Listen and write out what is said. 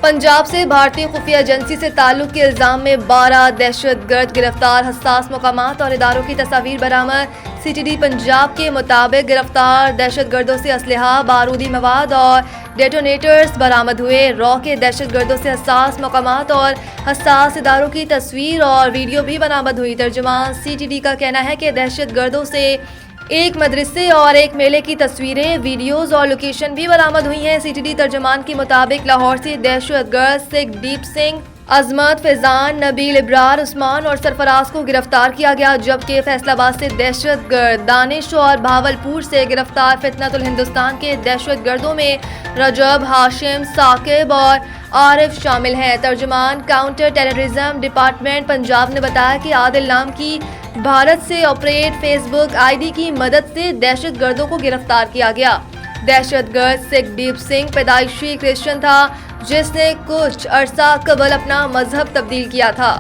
पंजाब से भारतीय खुफिया एजेंसी से ताल्लुक के इल्जाम में 12 दहशत गर्द गिरफ्तार, हसास मकामात और इदारों की तस्वीर बरामद। CTD पंजाब के मुताबिक गिरफ्तार दहशत गर्दों से असलहा, बारूदी मवाद और डेटोनेटर्स बरामद हुए। रॉ के दहशत गर्दों से हसास मकामात और हसास इदारों की तस्वीर और वीडियो भी बरामद हुई। तर्जुमान CTD का कहना है कि दहशत गर्दों से एक मदरसे और एक मेले की तस्वीरें, वीडियोस और लोकेशन भी बरामद हुई हैं। CTD तर्जुमान के मुताबिक लाहौर से दहशत गर्द सिखदीप सिंह, अजमत, फैजान, नबील, इब्रार, उस्मान और सरफराज को गिरफ्तार किया गया, जबकि फैसलाबाद से दहशत गर्द दानिश और भावलपुर से गिरफ्तार फितनतुल हिंदुस्तान के दहशत गर्दों में रजब, हाशिम, साकिब और आरिफ शामिल हैं। तर्जुमान काउंटर टेररिज्म डिपार्टमेंट पंजाब ने बताया कि आदिल नाम की भारत से ऑपरेट फेसबुक ID की मदद से दहशत गर्दों को गिरफ्तार किया गया। दहशत गर्द सिखदीप सिंह पैदाइशी क्रिश्चियन था, जिसने कुछ अरसा कबल अपना मजहब तब्दील किया था।